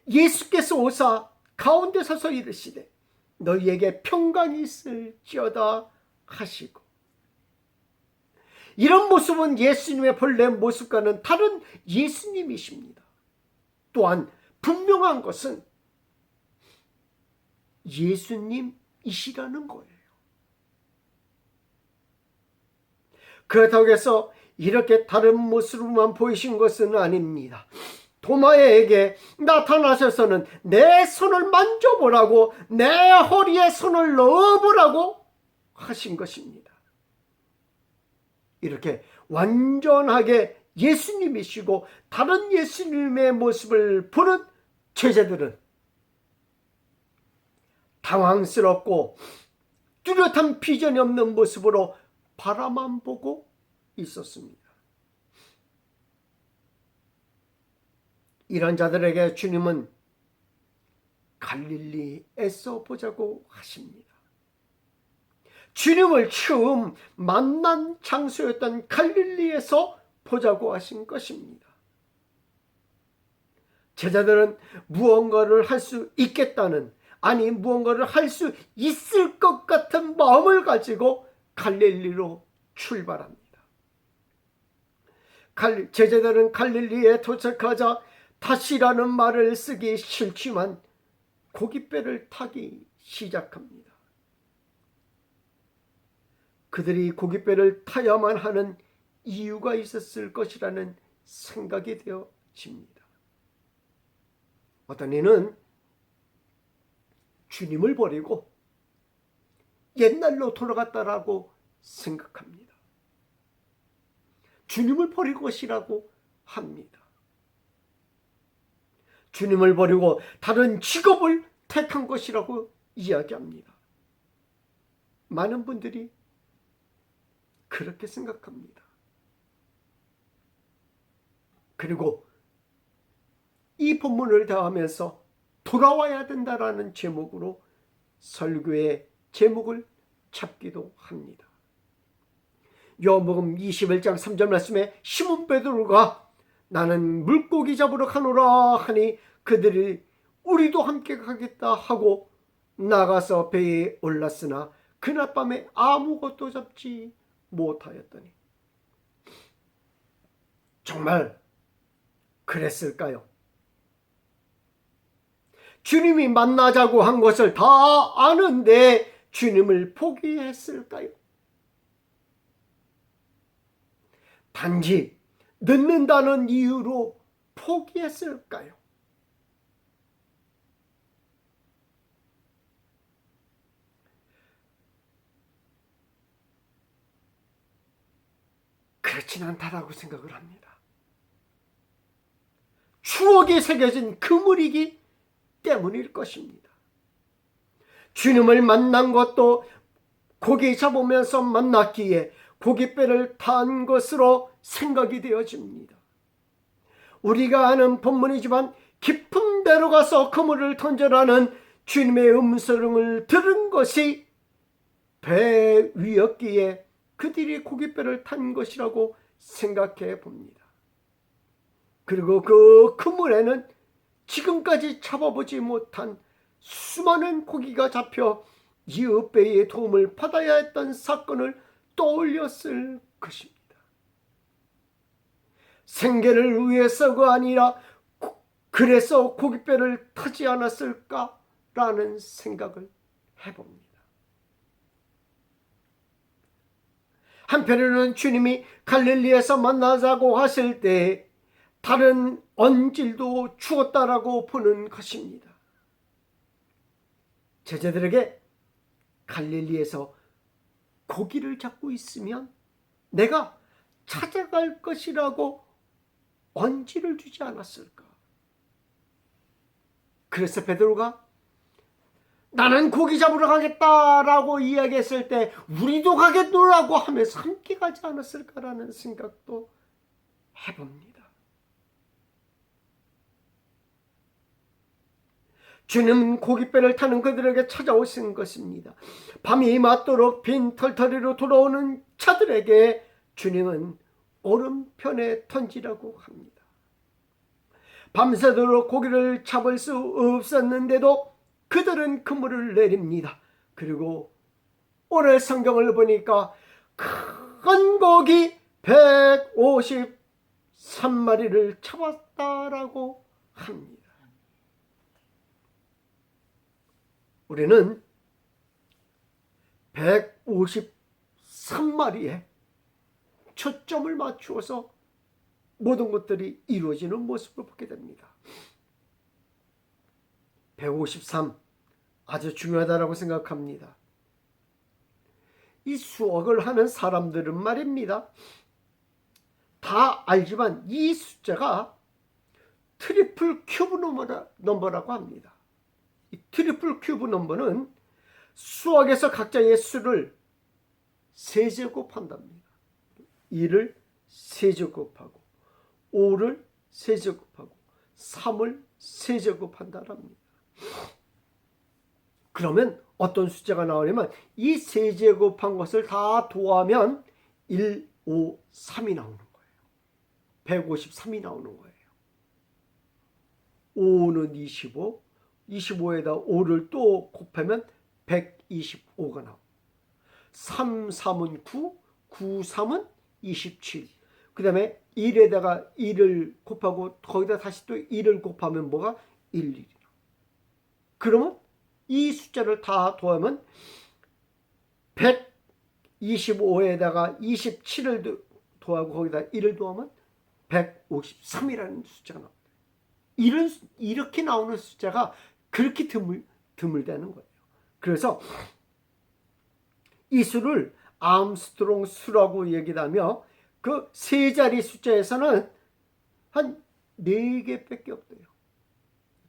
예수께서 오사 가운데 서서 이르시되 너희에게 평강이 있을지어다 하시고, 이런 모습은 예수님의 본래 모습과는 다른 예수님이십니다. 또한 분명한 것은 예수님이시라는 거예요. 그렇다고 해서 이렇게 다른 모습으로만 보이신 것은 아닙니다. 도마에게 나타나셔서는 내 손을 만져보라고, 내 허리에 손을 넣어보라고 하신 것입니다. 이렇게 완전하게 예수님이시고 다른 예수님의 모습을 보는 제자들은 당황스럽고 뚜렷한 비전이 없는 모습으로 바라만 보고 있었습니다. 이런 자들에게 주님은 갈릴리에서 보자고 하십니다. 주님을 처음 만난 장소였던 갈릴리에서 보자고 하신 것입니다. 제자들은 무언가를 할 수 있겠다는, 아니 무언가를 할 수 있을 것 같은 마음을 가지고 갈릴리로 출발합니다. 제자들은 갈릴리에 도착하자 다시라는 말을 쓰기 싫지만 고깃배를 타기 시작합니다. 그들이 고깃배를 타야만 하는 이유가 있었을 것이라는 생각이 되어집니다. 어떤 이는 주님을 버리고 옛날로 돌아갔다라고 생각합니다. 주님을 버릴 것이라고 합니다. 주님을 버리고 다른 직업을 택한 것이라고 이야기합니다. 많은 분들이 그렇게 생각합니다. 그리고 이 본문을 대하면서 돌아와야 된다라는 제목으로 설교의 제목을 잡기도 합니다. 요한복음 21장 3절 말씀에 시몬 베드로가 나는 물고기 잡으러 가노라 하니 그들이 우리도 함께 가겠다 하고 나가서 배에 올랐으나 그날 밤에 아무것도 잡지 못하였더니, 정말 그랬을까요? 주님이 만나자고 한 것을 다 아는데 주님을 포기했을까요? 단지 늦는다는 이유로 포기했을까요? 그렇진 않다라고 생각을 합니다. 추억이 새겨진 그물이기 때문일 것입니다. 주님을 만난 것도 고기 잡으면서 만났기에 고깃배를 탄 것으로 생각이 되어집니다. 우리가 아는 본문이지만 깊은 데로 가서 그물을 던져라는 주님의 음성을 들은 것이 배 위였기에 그들이 고깃배를 탄 것이라고 생각해 봅니다. 그리고 그 그물에는 지금까지 잡아보지 못한 수많은 고기가 잡혀 이웃 배의 도움을 받아야 했던 사건을 떠올렸을 것입니다. 생계를 위해서가 아니라 그래서 고깃배를 타지 않았을까라는 생각을 해봅니다. 한편으로는 주님이 갈릴리에서 만나자고 하실 때 다른 언질도 주었다라고 보는 것입니다. 제자들에게 갈릴리에서 고기를 잡고 있으면 내가 찾아갈 것이라고 언질을 주지 않았을까? 그래서 베드로가 나는 고기 잡으러 가겠다라고 이야기했을 때 우리도 가겠노라고 하면서 함께 가지 않았을까라는 생각도 해봅니다. 주님은 고깃배를 타는 그들에게 찾아오신 것입니다. 밤이 맞도록 빈 털터리로 돌아오는 자들에게 주님은 오른편에 던지라고 합니다. 밤새도록 고기를 잡을 수 없었는데도 그들은 그물을 내립니다. 그리고 오늘 성경을 보니까 큰 고기 153마리를 잡았다라고 합니다. 우리는 153마리에 초점을 맞추어서 모든 것들이 이루어지는 모습을 보게 됩니다. 153 아주 중요하다고 생각합니다. 이 수학을 하는 사람들은 말입니다, 다 알지만 이 숫자가 트리플 큐브 넘버라고 합니다. 이 트리플 큐브 넘버는 수학에서 각자의 수를 세제곱한답니다. 2를 세제곱하고 5를 세제곱하고 3을 세제곱한다랍니다. 그러면 어떤 숫자가 나오냐면 이 세제곱한 것을 다 더하면 1, 5, 3이 나오는 거예요. 153이 나오는 거예요. 5는 25, 25에다 5를 또 곱하면 125가 나오고 3, 3은 9, 9, 3은 27. 그 다음에 1에다가 1을 곱하고 거기다 다시 또 1을 곱하면 뭐가 1, 1. 그러면 이 숫자를 다 더하면 125에다가 27을 더하고 거기다 1을 더하면 153이라는 숫자가 나옵니다. 이렇게 나오는 숫자가 그렇게 드물다는 거예요. 그래서 이 수를 암스트롱 수라고 얘기하며 그 세 자리 숫자에서는 한 4개밖에 없대요.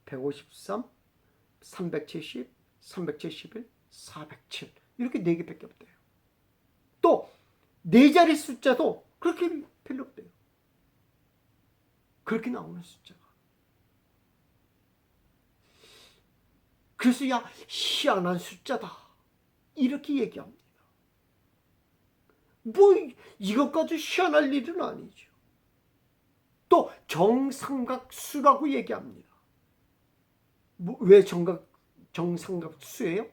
153, 370, 371, 407 이렇게 4개밖에 없대요. 또 4자리 숫자도 그렇게 별로 없대요. 그렇게 나오는 숫자가. 그래서 야, 희한한 숫자다 이렇게 얘기합니다. 뭐 이것까지 희한할 일은 아니죠. 또 정삼각수라고 얘기합니다. 왜 정삼각수예요?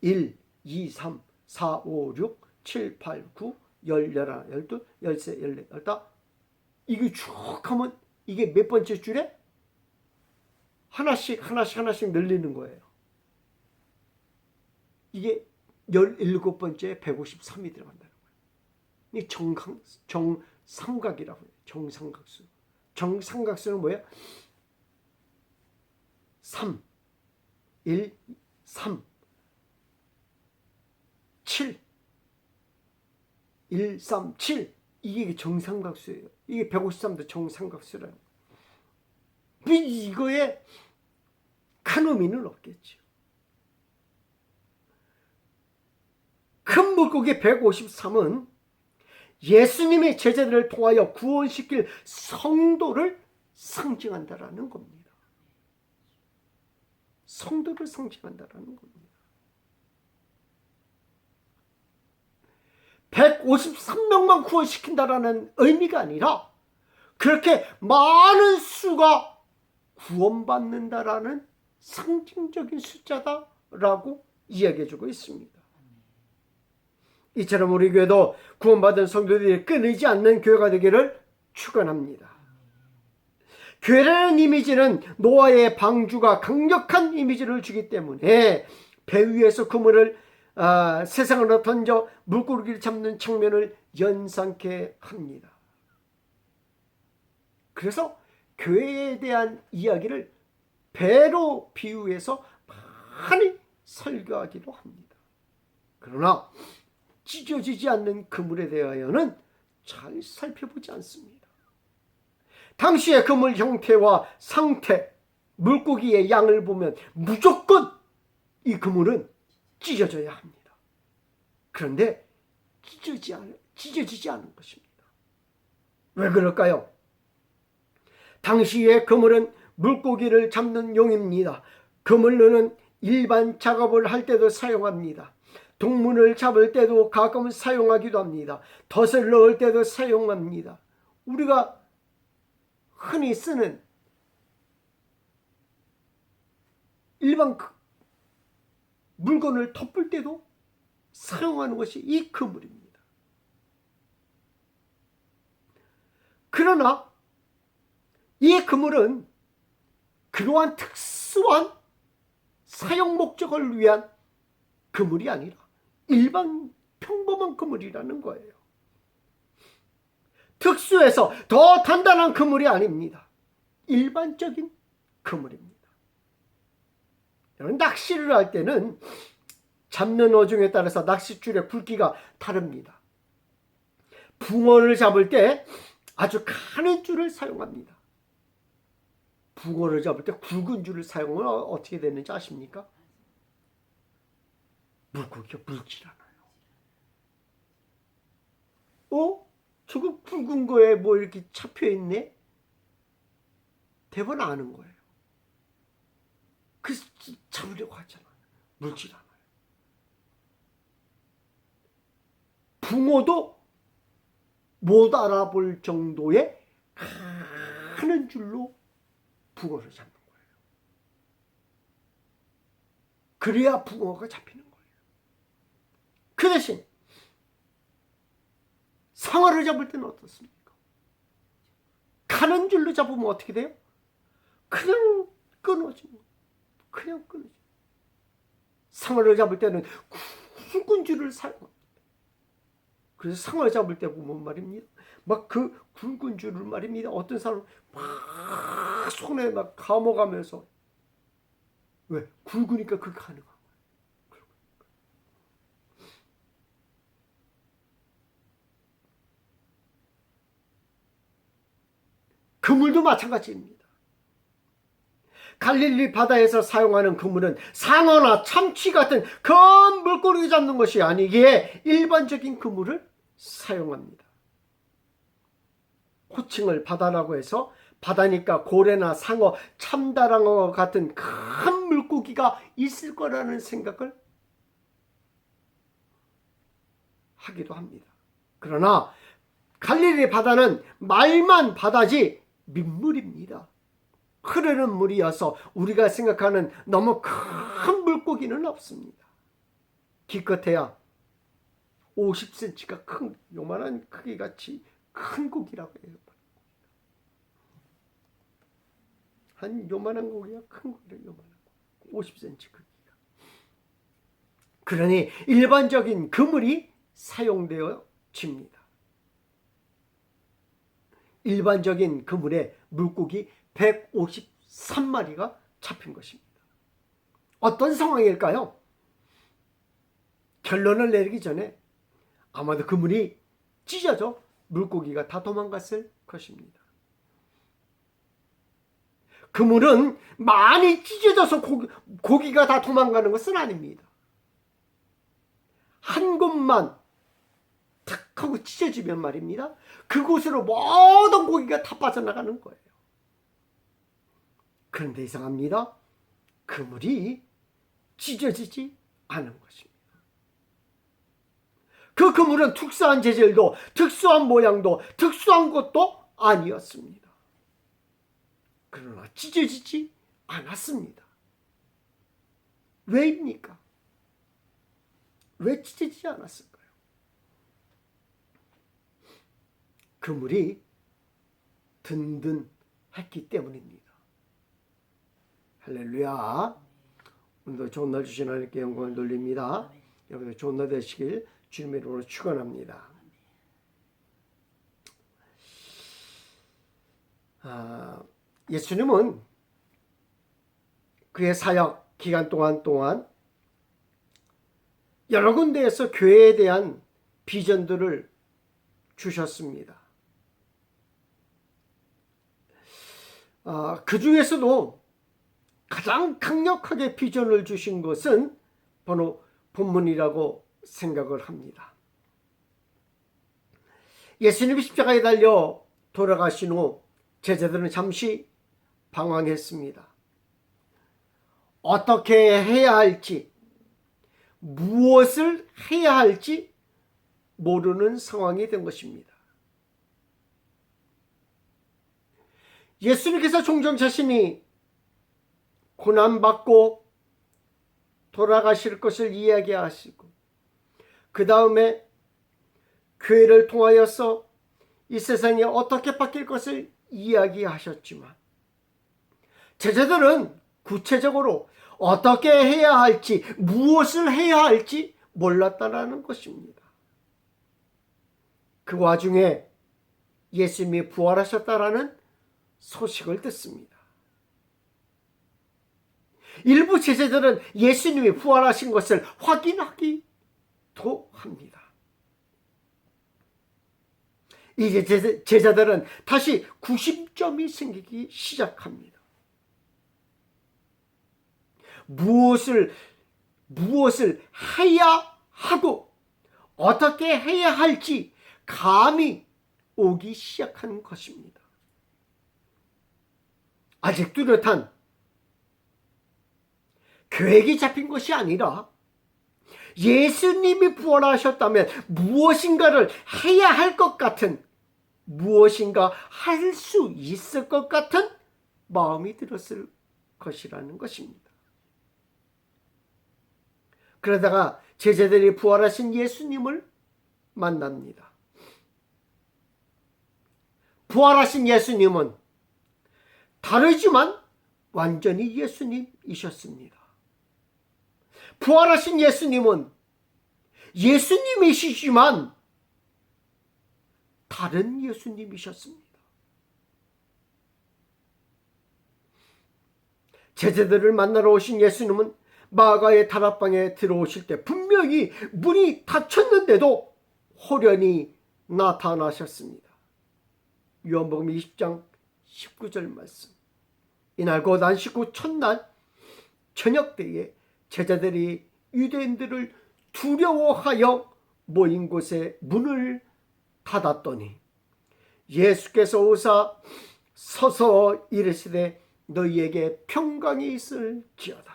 1, 2, 3, 4, 5, 6, 7, 8, 9, 10, 11, 12, 13, 14, 15 이게 쭉 하면 이게 몇 번째 줄에? 하나씩 늘리는 거예요. 이게 17번째에 153이 들어간다는 거예요. 이 정삼각이라고 해요. 정삼각수. 정삼각수는 뭐예요? 3, 1, 3, 7, 1, 3, 7 이게 정삼각수예요. 이게 153도 정삼각수라는 거예요. 이거에 큰 의미는 없겠죠. 큰 물고기 153은 예수님의 제자들을 통하여 구원시킬 성도를 상징한다라는 겁니다. 성도를 상징한다라는 겁니다. 153명만 구원시킨다라는 의미가 아니라 그렇게 많은 수가 구원받는다라는 상징적인 숫자다라고 이야기해주고 있습니다. 이처럼 우리 교회도 구원받은 성도들이 끊이지 않는 교회가 되기를 축원합니다. 교회라는 이미지는 노아의 방주가 강력한 이미지를 주기 때문에 배 위에서 그물을 세상으로 던져 물고기를 잡는 장면을 연상케 합니다. 그래서 교회에 대한 이야기를 배로 비유해서 많이 설교하기도 합니다. 그러나 찢어지지 않는 그물에 대하여는 잘 살펴보지 않습니다. 당시의 그물 형태와 상태, 물고기의 양을 보면 무조건 이 그물은 찢어져야 합니다. 그런데 찢어지지 않은 것입니다. 왜 그럴까요? 당시의 그물은 물고기를 잡는 용입니다. 그물로는 일반 작업을 할 때도 사용합니다. 동물을 잡을 때도 가끔 사용하기도 합니다. 덫을 넣을 때도 사용합니다. 우리가 흔히 쓰는 일반 물건을 덮을 때도 사용하는 것이 이 그물입니다. 그러나 이 그물은 그러한 특수한 사용 목적을 위한 그물이 아니라 일반 평범한 그물이라는 거예요. 특수해서 더 단단한 그물이 아닙니다. 일반적인 그물입니다. 낚시를 할 때는 잡는 어종에 따라서 낚싯줄의 굵기가 다릅니다. 붕어를 잡을 때 아주 가는 줄을 사용합니다. 붕어를 잡을 때 굵은 줄을 사용하면 어떻게 되는지 아십니까? 물고기가 물질 않아요. 저거 굵은 거에 뭐 이렇게 잡혀 있네? 대번 아는 거예요. 그래서 잡으려고 하잖아요. 물질 않아요. 붕어도 못 알아볼 정도의 가는 줄로 붕어를 잡는 거예요. 그래야 붕어가 잡히는 거예요. 그 대신 상어를 잡을 때는 어떻습니까? 가는 줄로 잡으면 어떻게 돼요? 그냥 끊어지는 거예요. 그냥 끊어지는 거예요. 상어를 잡을 때는 굵은 줄을 사용합니다. 그래서 상어를 잡을 때 보면 말입니다. 막 그 굵은 줄을 말입니다. 어떤 사람은 막 손에 막 감아가면서 왜? 굵으니까 그게 가능한 거예요. 그물도 마찬가지입니다. 갈릴리 바다에서 사용하는 그물은 상어나 참치 같은 큰 물고기 잡는 것이 아니기에 일반적인 그물을 사용합니다. 호칭을 바다라고 해서 바다니까 고래나 상어, 참다랑어 같은 큰 물고기가 있을 거라는 생각을 하기도 합니다. 그러나 갈릴리 바다는 말만 바다지 민물입니다. 흐르는 물이어서 우리가 생각하는 너무 큰 물고기는 없습니다. 기껏해야 50cm가 큰 요만한 크기같이 큰 고기라고 해요. 한 요만한 고기가 큰 고기를 요만한 고기, 50cm 크기가. 그러니 일반적인 그물이 사용되어집니다. 일반적인 그물에 물고기 153마리가 잡힌 것입니다. 어떤 상황일까요? 결론을 내리기 전에 아마도 그물이 찢어져 물고기가 다 도망갔을 것입니다. 그물은 많이 찢어져서 고기가 다 도망가는 것은 아닙니다. 한 곳만 탁 하고 찢어지면 말입니다. 그곳으로 모든 고기가 다 빠져나가는 거예요. 그런데 이상합니다. 그물이 찢어지지 않은 것입니다. 그 그물은 특수한 재질도 특수한 모양도 특수한 것도 아니었습니다. 그러나 찢어지지 않았습니다. 왜입니까? 왜 찢어지지 않았을까요? 그물이 든든했기 때문입니다. 할렐루야. 오늘도 좋은 날 주신 하나님께 영광을 돌립니다. 여러분들 좋은 날 되시길 주님의 이름으로 축원합니다. 예수님은 그의 사역 기간 동안 여러 군데에서 교회에 대한 비전들을 주셨습니다. 그 중에서도 가장 강력하게 비전을 주신 것은 바로 본문이라고 생각을 합니다. 예수님이 십자가에 달려 돌아가신 후 제자들은 잠시 방황했습니다. 어떻게 해야 할지, 무엇을 해야 할지 모르는 상황이 된 것입니다. 예수님께서 종종 자신이 고난받고 돌아가실 것을 이야기하시고 그 다음에 교회를 통하여서 이 세상이 어떻게 바뀔 것을 이야기하셨지만 제자들은 구체적으로 어떻게 해야 할지, 무엇을 해야 할지 몰랐다라는 것입니다. 그 와중에 예수님이 부활하셨다라는 소식을 듣습니다. 일부 제자들은 예수님이 부활하신 것을 확인하기도 합니다. 이제 제자들은 다시 구심점이 생기기 시작합니다. 무엇을 해야 하고 어떻게 해야 할지 감이 오기 시작한 것입니다. 아직 뚜렷한 계획이 잡힌 것이 아니라 예수님이 부활하셨다면 무엇인가를 해야 할 것 같은, 무엇인가 할 수 있을 것 같은 마음이 들었을 것이라는 것입니다. 그러다가 제자들이 부활하신 예수님을 만납니다. 부활하신 예수님은 다르지만 완전히 예수님이셨습니다. 부활하신 예수님은 예수님이시지만 다른 예수님이셨습니다. 제자들을 만나러 오신 예수님은 마가의 다락방에 들어오실 때 분명히 문이 닫혔는데도 호련히 나타나셨습니다. 요한복음 20장 19절 말씀. 이날 곧 안식 후 첫날 저녁 때에 제자들이 유대인들을 두려워하여 모인 곳에 문을 닫았더니 예수께서 오사 서서 이르시되 너희에게 평강이 있을지어다.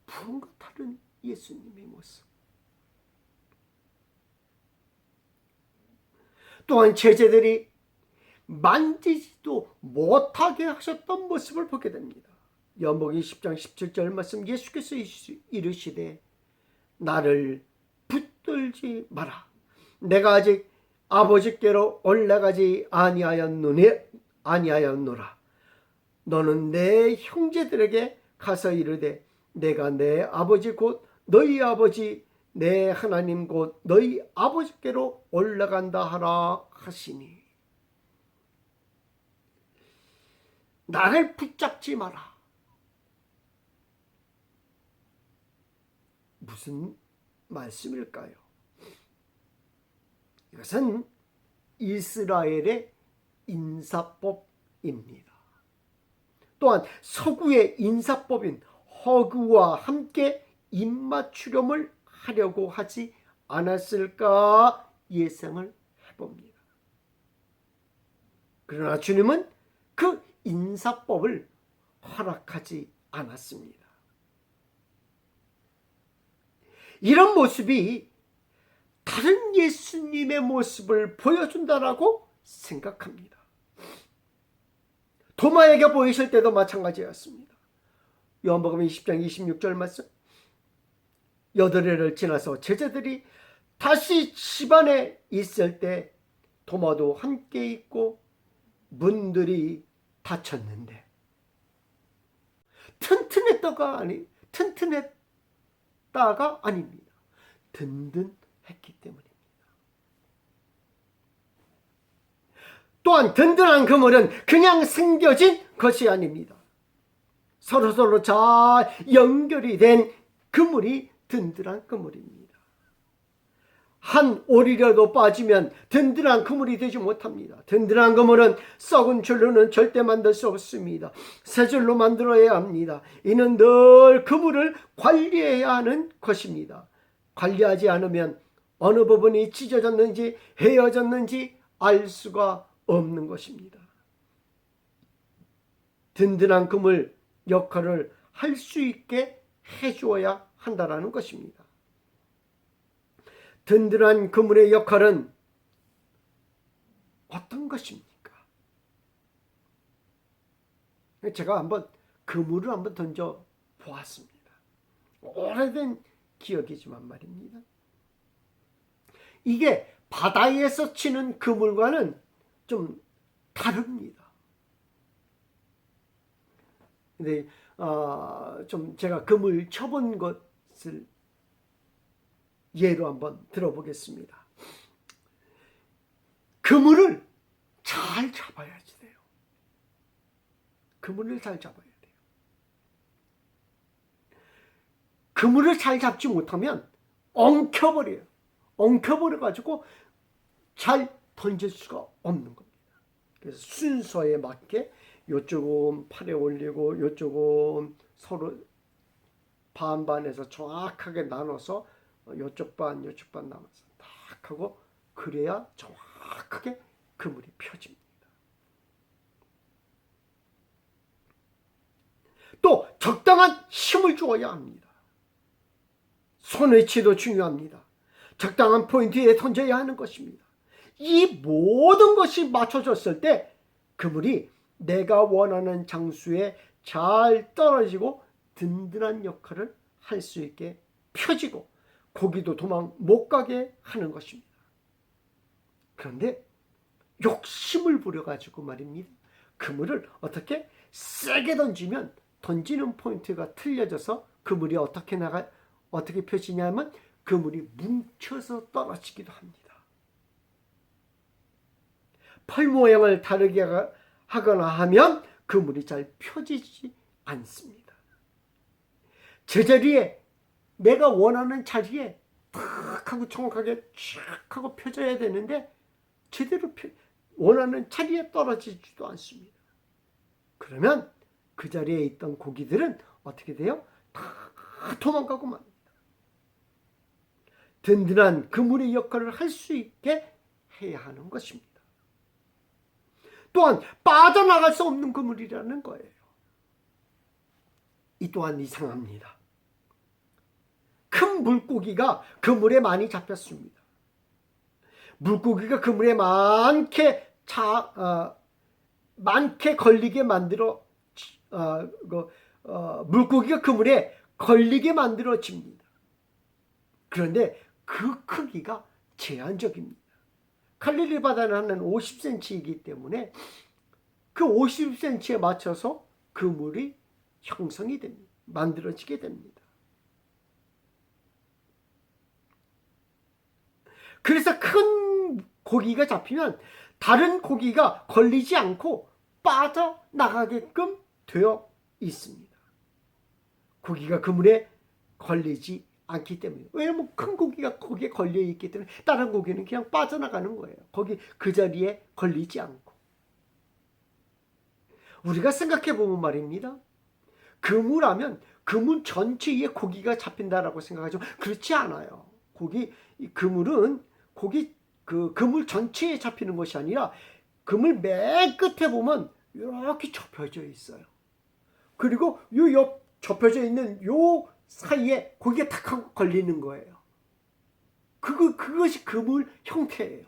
부흥과 다른 예수님의 모습. 또한 제자들이 만지지도 못하게 하셨던 모습을 보게 됩니다. 요한복음 10장 17절 말씀. 예수께서 이르시되 나를 붙들지 마라. 내가 아직 아버지께로 올라가지 아니하였노라. 너는 내 형제들에게 가서 이르되 내가 내 아버지 곧 너희 아버지 내 하나님 곧 너희 아버지께로 올라간다 하라 하시니 나를 붙잡지 마라. 무슨 말씀일까요? 이것은 이스라엘의 인사법입니다. 또한 서구의 인사법인 허구와 함께 입맞추렴을 하려고 하지 않았을까 예상을 해봅니다. 그러나 주님은 그 인사법을 허락하지 않았습니다. 이런 모습이 다른 예수님의 모습을 보여준다라고 생각합니다. 도마에게 보이실 때도 마찬가지였습니다. 요한복음 20장 26절 말씀. 8회를 지나서 제자들이 다시 집안에 있을 때 도마도 함께 있고 문들이 닫혔는데 튼튼했다가 아닙니다. 든든했기 때문입니다. 또한 든든한 그물은 그냥 생겨진 것이 아닙니다. 서로서로 잘 연결이 된 그물이 든든한 그물입니다. 한 올이라도 빠지면 든든한 그물이 되지 못합니다. 든든한 그물은 썩은 줄로는 절대 만들 수 없습니다. 새 줄로 만들어야 합니다. 이는 늘 그물을 관리해야 하는 것입니다. 관리하지 않으면 어느 부분이 찢어졌는지 헤어졌는지 알 수가 없는 것입니다. 든든한 그물 역할을 할 수 있게 해주어야 한다는 것입니다. 든든한 그물의 역할은 어떤 것입니까? 제가 한번 그물을 한번 던져 보았습니다. 오래된 기억이지만 말입니다. 이게 바다에서 치는 그물과는 좀 다릅니다. 근데 좀 제가 그물 쳐본 것을 예로 한번 들어보겠습니다. 그물을 잘 잡아야지 돼요. 그물을 잘 잡아야 돼요. 그물을 잘 잡지 못하면 엉켜버려요. 엉켜버려가지고 잘 던질 수가 없는 겁니다. 그래서 순서에 맞게 요쪽은 팔에 올리고 요쪽은 서로 반반해서 정확하게 나눠서 요쪽 반 나눠서 딱 하고 그래야 정확하게 그물이 펴집니다. 또 적당한 힘을 주어야 합니다. 손위치도 중요합니다. 적당한 포인트에 던져야 하는 것입니다. 이 모든 것이 맞춰졌을 때 그물이 내가 원하는 장수에 잘 떨어지고 든든한 역할을 할 수 있게 펴지고 고기도 도망 못 가게 하는 것입니다. 그런데 욕심을 부려가지고 말입니다. 그물을 어떻게 세게 던지면 던지는 포인트가 틀려져서 그물이 어떻게 펴지냐면 그물이 뭉쳐서 떨어지기도 합니다. 펄 모양을 다르게 하거나 하면 그물이 잘 펴지지 않습니다. 제자리에 내가 원하는 자리에 탁 하고 정확하게 쫙 하고 펴져야 되는데 제대로 원하는 자리에 떨어지지도 않습니다. 그러면 그 자리에 있던 고기들은 어떻게 돼요? 다 도망가고 맙니다. 든든한 그물의 역할을 할 수 있게 해야 하는 것입니다. 또한 빠져나갈 수 없는 그물이라는 거예요. 이 또한 이상합니다. 큰 물고기가 그물에 많이 잡혔습니다. 물고기가 그물에 많게 걸리게 만들어 물고기가 그물에 걸리게 만들어집니다. 그런데 그 크기가 제한적입니다. 갈릴리 바다는 한 50cm이기 때문에 그 50cm에 맞춰서 그물이 형성이 됩니다. 만들어지게 됩니다. 그래서 큰 고기가 잡히면 다른 고기가 걸리지 않고 빠져나가게끔 되어 있습니다. 고기가 그물에 걸리지 않기 때문에. 왜냐면 큰 고기가 거기에 걸려 있기 때문에 다른 고기는 그냥 빠져나가는 거예요. 거기 그 자리에 걸리지 않고. 우리가 생각해 보면 말입니다. 그물하면 그물 전체에 고기가 잡힌다라고 생각하죠. 그렇지 않아요. 그물은 그 그물 전체에 잡히는 것이 아니라 그물 맨 끝에 보면 이렇게 접혀져 있어요. 그리고 요 옆 접혀져 있는 요 사이에 고기가 탁 하고 걸리는 거예요. 그것이 그물 형태예요.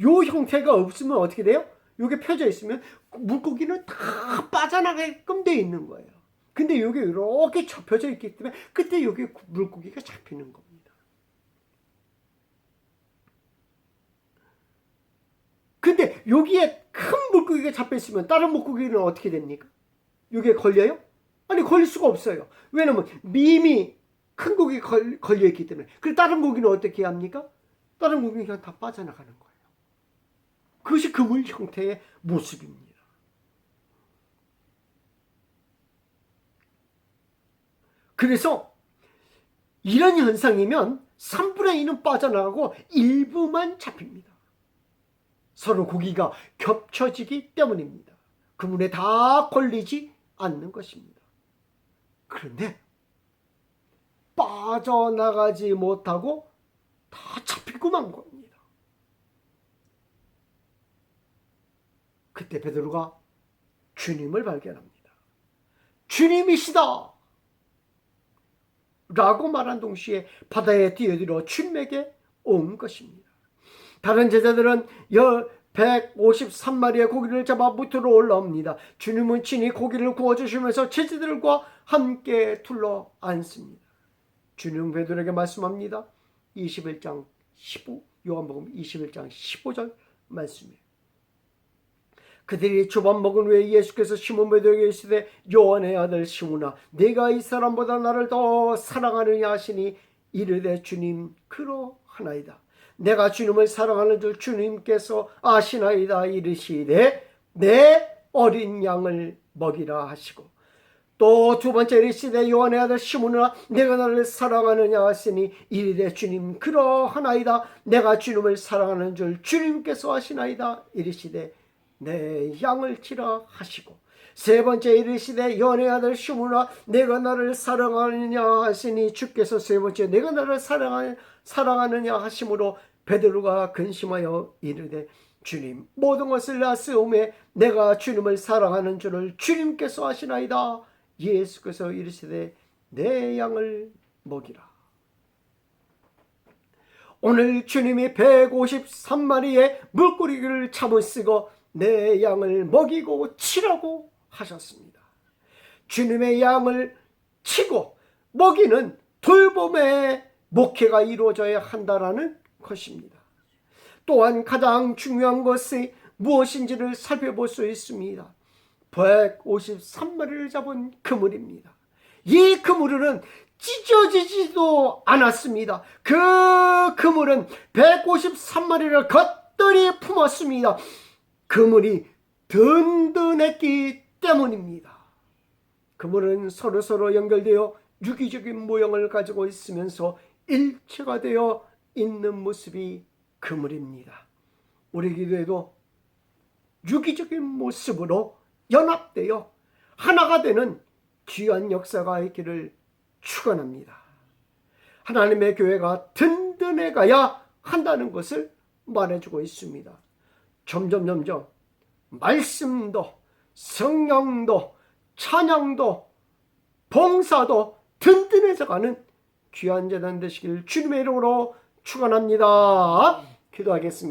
요 형태가 없으면 어떻게 돼요? 요게 펴져 있으면 물고기는 다 빠져나가게끔 돼 있는 거예요. 근데 요게 이렇게 접혀져 있기 때문에 그때 요게 물고기가 잡히는 겁니다. 근데 여기에 큰 물고기가 잡혀 있으면 다른 물고기는 어떻게 됩니까? 요게 걸려요? 아니, 걸릴 수가 없어요. 왜냐면 밈이 큰 고기가 걸려 있기 때문에. 그리고 다른 고기는 어떻게 합니까? 다른 고기는 그냥 다 빠져나가는 거예요. 그것이 그물 형태의 모습입니다. 그래서 이런 현상이면 3분의 2는 빠져나가고 일부만 잡힙니다. 서로 고기가 겹쳐지기 때문입니다. 그물에 다 걸리지 않는 것입니다. 그런데 빠져나가지 못하고 다 잡히고 만 겁니다. 그때 베드로가 주님을 발견합니다. 주님이시다! 라고 말한 동시에 바다에 뛰어들어 주님에게 온 것입니다. 다른 제자들은 153마리의 고기를 잡아 무트로 올라옵니다. 주님은 친히 고기를 구워주시면서 제자들과 함께 둘러 앉습니다. 주님 베드로에게 말씀합니다. 21장 15, 요한복음 21장 15절 말씀이에요. 그들이 초밥 먹은 후에 예수께서 시몬 베드로에게 이르시되 요한의 아들 시몬아 네가 이 사람보다 나를 더 사랑하느냐 하시니 이르되 주님 그러하나이다. 내가 주님을 사랑하는 줄 주님께서 아시나이다. 이르시되 내 어린 양을 먹이라 하시고 또 두 번째 이르시되 요한의 아들 시몬아 내가 나를 사랑하느냐 하시니 이르되 주님 그러하나이다. 내가 주님을 사랑하는 줄 주님께서 아시나이다. 이르시되 내 양을 치라 하시고 세 번째 이르시되 요한의 아들 시몬아 내가 나를 사랑하느냐 하시니 주께서 세 번째 내가 나를 사랑하느냐 하심으로 베드로가 근심하여 이르되 주님 모든 것을 아시오매 내가 주님을 사랑하는 줄을 주님께서 아시나이다. 예수께서 이르시되 내 양을 먹이라. 오늘 주님이 153마리의 물고기를 잡으시고 내 양을 먹이고 치라고 하셨습니다. 주님의 양을 치고 먹이는 돌봄의 목회가 이루어져야 한다라는 것입니다. 또한 가장 중요한 것이 무엇인지를 살펴볼 수 있습니다. 153마리를 잡은 그물입니다. 이 그물은 찢어지지도 않았습니다. 그 그물은 153마리를 겉들이 품었습니다. 그물이 든든했기 때문입니다. 그물은 서로 연결되어 유기적인 모형을 가지고 있으면서 일체가 되어 있는 모습이 그물입니다. 우리 기도에도 유기적인 모습으로 연합되어 하나가 되는 귀한 역사가 있기를 축원합니다. 하나님의 교회가 든든해 가야 한다는 것을 말해주고 있습니다. 점점 말씀도 성령도 찬양도 봉사도 든든해져가는 귀한 재단 되시길 주님의 이름으로 축원합니다. 기도하겠습니다.